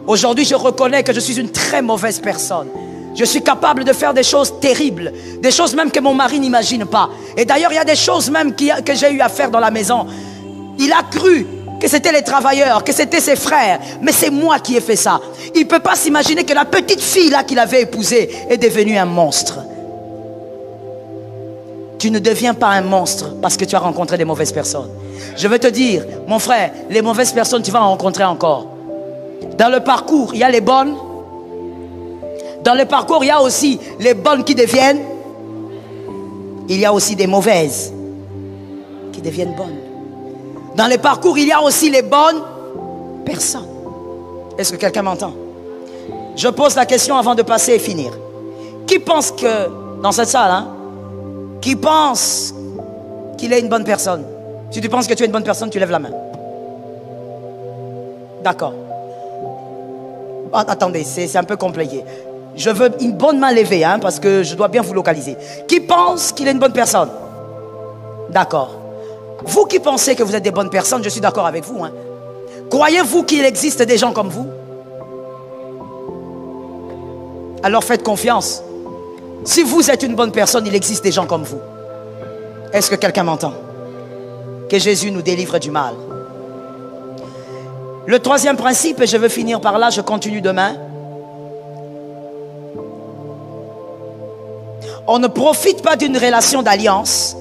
[SPEAKER 1] Aujourd'hui, je reconnais que je suis une très mauvaise personne. Je suis capable de faire des choses terribles, des choses même que mon mari n'imagine pas. Et d'ailleurs, il y a des choses même que j'ai eu à faire dans la maison. Il a cru que c'était les travailleurs, que c'était ses frères, mais c'est moi qui ai fait ça. Il ne peut pas s'imaginer que la petite fille là qu'il avait épousée est devenue un monstre. Tu ne deviens pas un monstre parce que tu as rencontré des mauvaises personnes. Je veux te dire, mon frère, les mauvaises personnes, tu vas en rencontrer encore. Dans le parcours, il y a les bonnes. Dans le parcours, il y a aussi les bonnes qui deviennent. Il y a aussi des mauvaises qui deviennent bonnes. Dans le parcours, il y a aussi les bonnes personnes. Est-ce que quelqu'un m'entend? Je pose la question avant de passer et finir. Qui pense que, dans cette salle, hein, qui pense qu'il est une bonne personne? Si tu penses que tu es une bonne personne, tu lèves la main. D'accord. Attendez, c'est un peu compliqué. Je veux une bonne main levée, hein, parce que je dois bien vous localiser. Qui pense qu'il est une bonne personne? D'accord. Vous qui pensez que vous êtes des bonnes personnes, je suis d'accord avec vous. Hein. Croyez-vous qu'il existe des gens comme vous? Alors faites confiance. Si vous êtes une bonne personne, il existe des gens comme vous. Est-ce que quelqu'un m'entend? Que Jésus nous délivre du mal. Le troisième principe, et je veux finir par là, je continue demain. On ne profite pas d'une relation d'alliance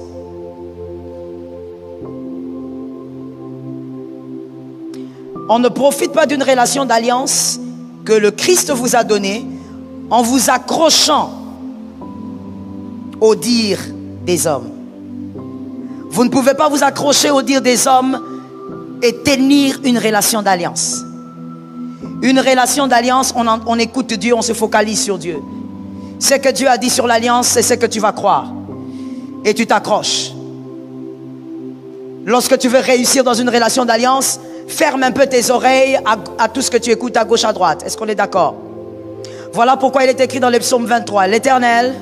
[SPEAKER 1] On ne profite pas d'une relation d'alliance que le Christ vous a donnée en vous accrochant au dire des hommes. Vous ne pouvez pas vous accrocher au dire des hommes et tenir une relation d'alliance. Une relation d'alliance, on écoute Dieu, on se focalise sur Dieu. Ce que Dieu a dit sur l'alliance, c'est ce que tu vas croire. Et tu t'accroches. Lorsque tu veux réussir dans une relation d'alliance, ferme un peu tes oreilles à tout ce que tu écoutes à gauche, à droite. Est-ce qu'on est d'accord? Voilà pourquoi il est écrit dans le psaume 23. L'Éternel,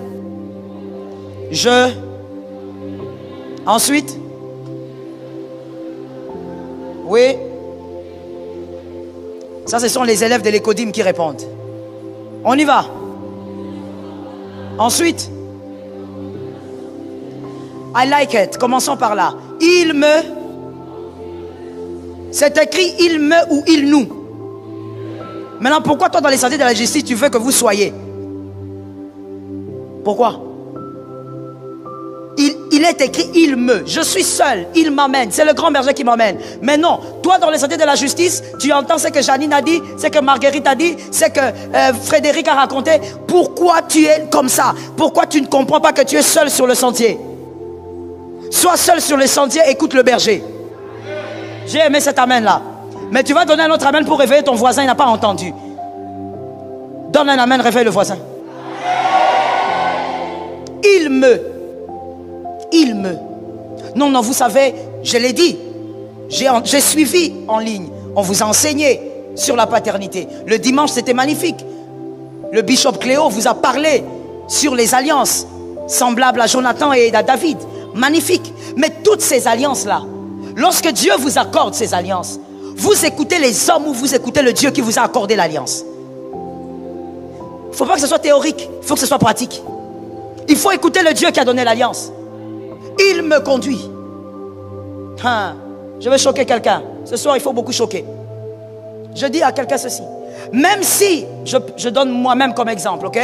[SPEAKER 1] Ensuite, oui. Ça, ce sont les élèves de l'écodime qui répondent. On y va. Ensuite, I like it. Commençons par là. Il me. C'est écrit il me ou il nous. Maintenant, pourquoi toi, dans les sentiers de la justice, tu veux que vous soyez? Pourquoi? Il est écrit il me. Je suis seul. Il m'amène. C'est le grand berger qui m'amène. Mais non, toi, dans les sentiers de la justice, tu entends ce que Janine a dit, ce que Marguerite a dit, ce que Frédéric a raconté. Pourquoi tu es comme ça? Pourquoi tu ne comprends pas que tu es seul sur le sentier? Sois seul sur le sentier, écoute le berger. J'ai aimé cet amen là. Mais tu vas donner un autre amen pour réveiller ton voisin, il n'a pas entendu. Donne un amen, réveille le voisin. Il me. Non, non, vous savez, je l'ai dit. J'ai suivi en ligne. On vous a enseigné sur la paternité. Le dimanche, c'était magnifique. Le bishop Cléo vous a parlé sur les alliances semblables à Jonathan et à David. Magnifique. Mais toutes ces alliances-là, lorsque Dieu vous accorde ces alliances, vous écoutez les hommes ou vous écoutez le Dieu qui vous a accordé l'alliance. Il ne faut pas que ce soit théorique, il faut que ce soit pratique. Il faut écouter le Dieu qui a donné l'alliance. Il me conduit. Je vais choquer quelqu'un. Ce soir, il faut beaucoup choquer. Je dis à quelqu'un ceci. Même si, je donne moi-même comme exemple, ok?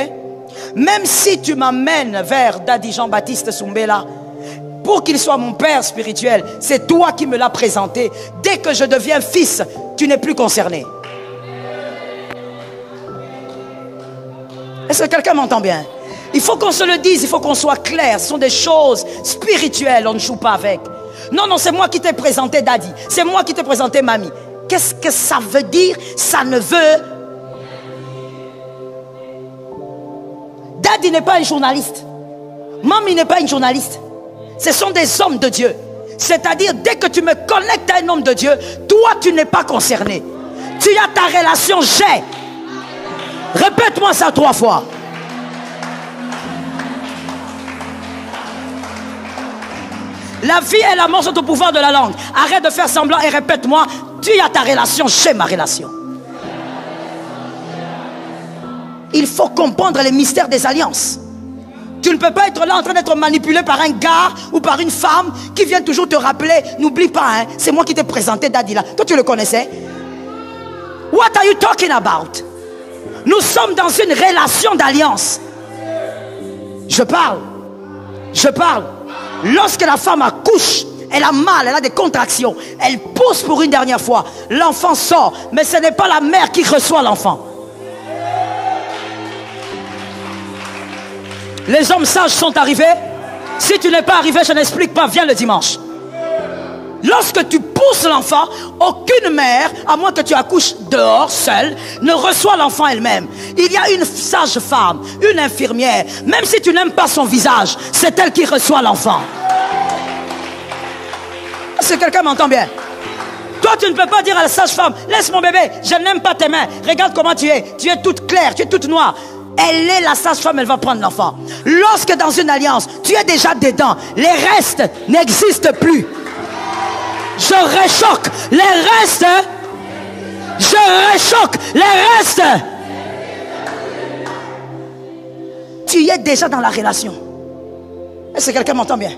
[SPEAKER 1] Même si tu m'amènes vers Daddy Jean-Baptiste Soumbela, pour qu'il soit mon père spirituel, c'est toi qui me l'as présenté. Dès que je deviens fils, tu n'es plus concerné. Est-ce que quelqu'un m'entend bien? Il faut qu'on se le dise, il faut qu'on soit clair. Ce sont des choses spirituelles, on ne joue pas avec. Non, non, c'est moi qui t'ai présenté Daddy. C'est moi qui t'ai présenté Mamie. Qu'est-ce que ça veut dire? Ça ne veut... Daddy n'est pas un journaliste. Mamie n'est pas une journaliste. Ce sont des hommes de Dieu. C'est-à-dire, dès que tu me connectes à un homme de Dieu, toi, tu n'es pas concerné. Tu as ta relation, j'ai. Répète-moi ça 3 fois. La vie et la mort sont au pouvoir de la langue. Arrête de faire semblant et répète-moi. Dis à ta relation, j'ai ma relation. Il faut comprendre les mystères des alliances. Tu ne peux pas être là en train d'être manipulé par un gars ou par une femme qui vient toujours te rappeler, n'oublie pas, hein, c'est moi qui t'ai présenté Daddy là. Toi tu le connaissais? What are you talking about? Nous sommes dans une relation d'alliance. Je parle. Lorsque la femme accouche, elle a mal, elle a des contractions, elle pousse pour une dernière fois, l'enfant sort, mais ce n'est pas la mère qui reçoit l'enfant. Les hommes sages sont arrivés. Si tu n'es pas arrivé, je n'explique pas, viens le dimanche. Lorsque tu pousses l'enfant, aucune mère, à moins que tu accouches dehors, seule, ne reçoit l'enfant elle-même. Il y a une sage femme, une infirmière, même si tu n'aimes pas son visage, c'est elle qui reçoit l'enfant. Est-ce que quelqu'un m'entend bien? Toi, tu ne peux pas dire à la sage femme, laisse mon bébé, je n'aime pas tes mains, regarde comment tu es toute claire, tu es toute noire. Elle est la sage-femme, elle va prendre l'enfant. Lorsque dans une alliance, tu es déjà dedans, les restes n'existent plus. Je réchoque les restes. Je réchoque les restes. Tu es déjà dans la relation. Est-ce que quelqu'un m'entend bien?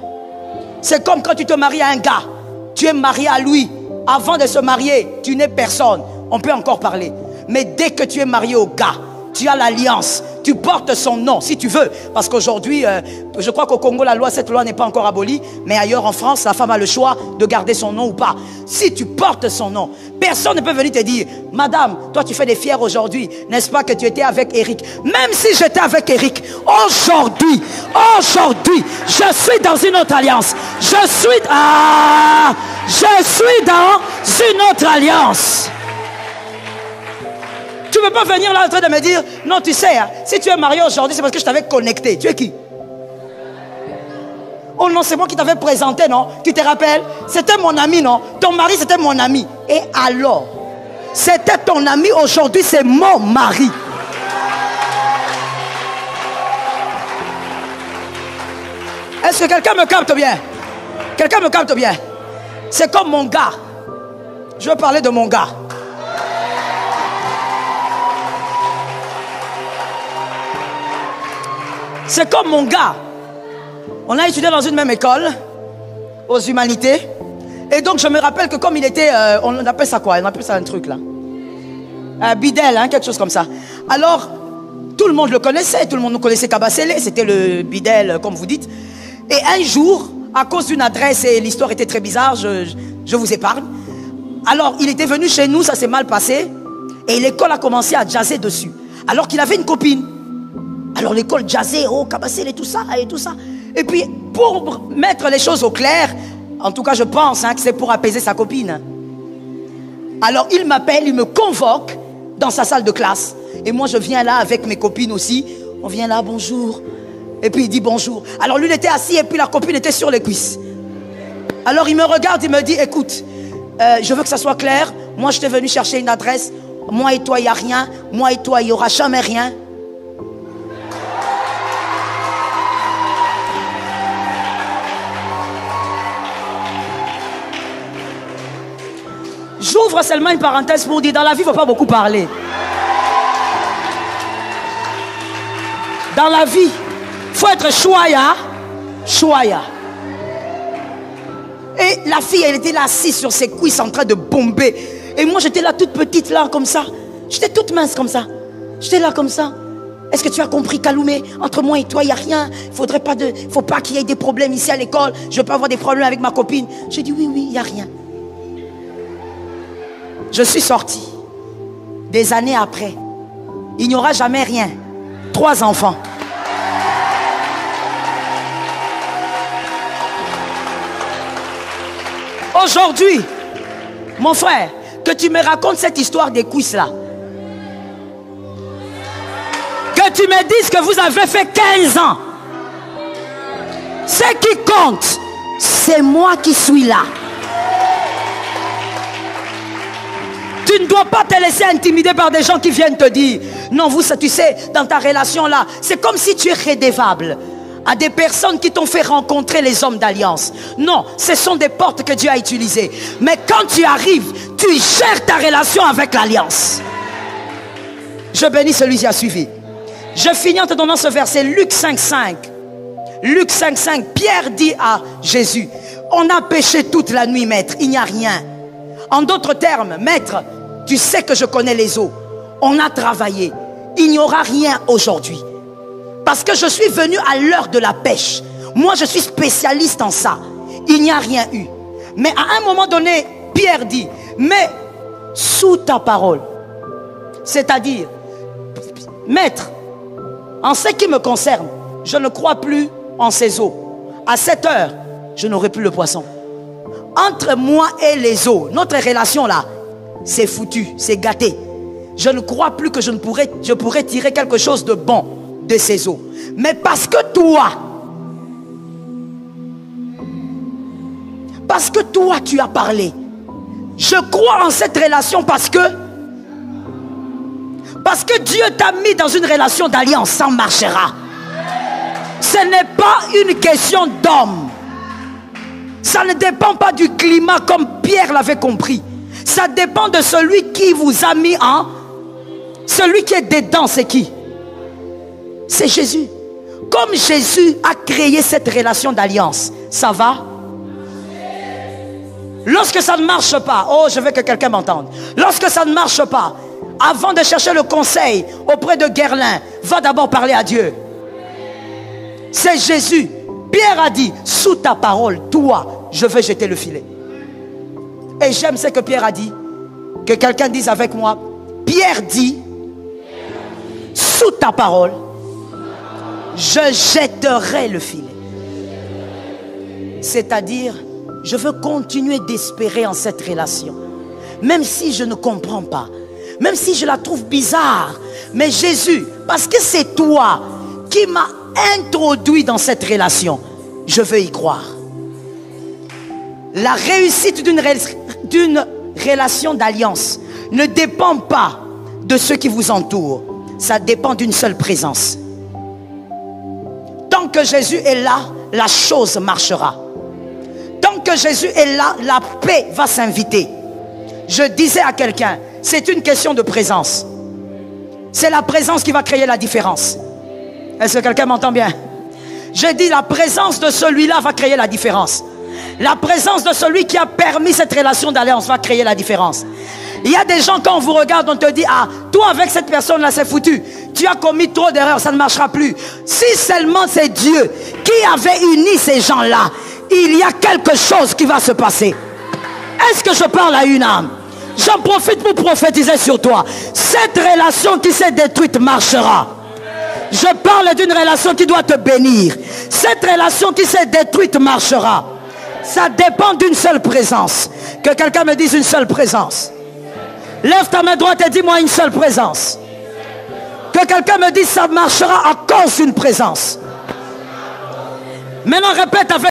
[SPEAKER 1] C'est comme quand tu te maries à un gars. Tu es marié à lui. Avant de se marier, tu n'es personne. On peut encore parler. Mais dès que tu es marié au gars, tu as l'alliance, tu portes son nom si tu veux. Parce qu'aujourd'hui, je crois qu'au Congo, cette loi n'est pas encore abolie. Mais ailleurs en France, la femme a le choix de garder son nom ou pas. Si tu portes son nom, personne ne peut venir te dire, madame, toi tu fais des fiers aujourd'hui. N'est-ce pas que tu étais avec Eric? Même si j'étais avec Eric, aujourd'hui, je suis dans une autre alliance. Je suis dans une autre alliance. Tu ne peux pas venir là en train de me dire, non tu sais, hein, si tu es marié aujourd'hui, c'est parce que je t'avais connecté. Tu es qui? Oh non, c'est moi qui t'avais présenté, non? Tu te rappelles? C'était mon ami, non? Ton mari, c'était mon ami. Et alors? C'était ton ami, aujourd'hui, c'est mon mari. Est-ce que quelqu'un me capte bien? Quelqu'un me capte bien? C'est comme mon gars. Je veux parler de mon gars. C'est comme mon gars. On a étudié dans une même école, aux humanités. Et donc je me rappelle que comme il était, on appelle ça quoi? On appelle ça un truc là. Bidel, hein, quelque chose comme ça. Alors, tout le monde le connaissait. Tout le monde connaissait Kabasele. C'était le Bidel, comme vous dites. Et un jour, à cause d'une adresse, et l'histoire était très bizarre, je vous épargne. Alors, il était venu chez nous, ça s'est mal passé. Et l'école a commencé à jazzer dessus. Alors qu'il avait une copine. Alors l'école jazzait, oh Kabasele et tout ça, et tout ça. Et puis pour mettre les choses au clair, en tout cas je pense que c'est pour apaiser sa copine. Alors il m'appelle, il me convoque dans sa salle de classe. Et moi je viens là avec mes copines aussi. On vient là, bonjour. Et puis il dit bonjour. Alors lui il était assis et puis la copine était sur les cuisses. Alors il me regarde, il me dit, écoute, je veux que ça soit clair. Moi je t'ai venu chercher une adresse. Moi et toi il n'y a rien. Moi et toi il n'y aura jamais rien. J'ouvre seulement une parenthèse pour dire, dans la vie, il ne faut pas beaucoup parler. Dans la vie, il faut être choya. Et la fille, elle était là assise sur ses cuisses en train de bomber. Et moi, j'étais là toute petite, là, comme ça. J'étais toute mince comme ça. J'étais là comme ça. Est-ce que tu as compris, Kaloumé? Entre moi et toi, il n'y a rien. Il faut pas qu'il y ait des problèmes ici à l'école. Je ne veux pas avoir des problèmes avec ma copine. J'ai dit, oui, il n'y a rien. Je suis sorti. Des années après, il n'y aura jamais rien. 3 enfants. Aujourd'hui, mon frère, que tu me racontes cette histoire des cuisses là. Que tu me dises que vous avez fait 15 ans. Ce qui compte, c'est moi qui suis là. Tu ne dois pas te laisser intimider par des gens qui viennent te dire, non, vous, ça, tu sais, dans ta relation là, c'est comme si tu es redevable. à des personnes qui t'ont fait rencontrer les hommes d'alliance. Non, ce sont des portes que Dieu a utilisées. Mais quand tu arrives, tu gères ta relation avec l'alliance. Je bénis celui qui a suivi. Je finis en te donnant ce verset, Luc 5,5. Luc 5,5, Pierre dit à Jésus, on a péché toute la nuit, maître, il n'y a rien. En d'autres termes, maître, tu sais que je connais les eaux. On a travaillé, il n'y aura rien aujourd'hui. Parce que je suis venu à l'heure de la pêche. Moi, je suis spécialiste en ça. Il n'y a rien eu. Mais à un moment donné, Pierre dit, mais sous ta parole. C'est-à-dire, maître, en ce qui me concerne, je ne crois plus en ces eaux. À cette heure, je n'aurai plus le poisson. Entre moi et les eaux, notre relation là, c'est foutu, c'est gâté. Je ne crois plus que je pourrais tirer quelque chose de bon de ces eaux. Mais parce que toi tu as parlé, je crois en cette relation parce que Dieu t'a mis dans une relation d'alliance, ça marchera. Ce n'est pas une question d'homme. Ça ne dépend pas du climat comme Pierre l'avait compris. Ça dépend de celui qui vous a mis en... Celui qui est dedans, c'est qui? C'est Jésus. Comme Jésus a créé cette relation d'alliance, ça va? Lorsque ça ne marche pas, oh, je veux que quelqu'un m'entende. Lorsque ça ne marche pas, avant de chercher le conseil auprès de Guerlain, va d'abord parler à Dieu. C'est Jésus. Pierre a dit, sous ta parole, toi, je veux jeter le filet. Et j'aime ce que Pierre a dit. Que quelqu'un dise avec moi, Pierre dit, sous ta parole, je jetterai le filet. C'est-à-dire, je veux continuer d'espérer en cette relation. Même si je ne comprends pas. Même si je la trouve bizarre. Mais Jésus, parce que c'est toi qui m'as introduit dans cette relation, je veux y croire. La réussite d'une relation d'alliance ne dépend pas de ceux qui vous entourent. Ça dépend d'une seule présence. Tant que Jésus est là, la chose marchera. Tant que Jésus est là, la paix va s'inviter. Je disais à quelqu'un, c'est une question de présence. C'est la présence qui va créer la différence. Est-ce que quelqu'un m'entend bien? Je dis la présence de celui-là va créer la différence. La présence de celui qui a permis cette relation d'alliance va créer la différence. Il y a des gens, quand on vous regarde, on te dit, ah, toi avec cette personne-là, c'est foutu. Tu as commis trop d'erreurs, ça ne marchera plus. Si seulement c'est Dieu qui avait uni ces gens-là, il y a quelque chose qui va se passer. Est-ce que je parle à une âme? J'en profite pour prophétiser sur toi. Cette relation qui s'est détruite marchera. Je parle d'une relation qui doit te bénir. Cette relation qui s'est détruite marchera. Ça dépend d'une seule présence. Que quelqu'un me dise une seule présence. Lève ta main droite et dis-moi une seule présence. Que quelqu'un me dise ça marchera à cause d'une présence. Maintenant répète avec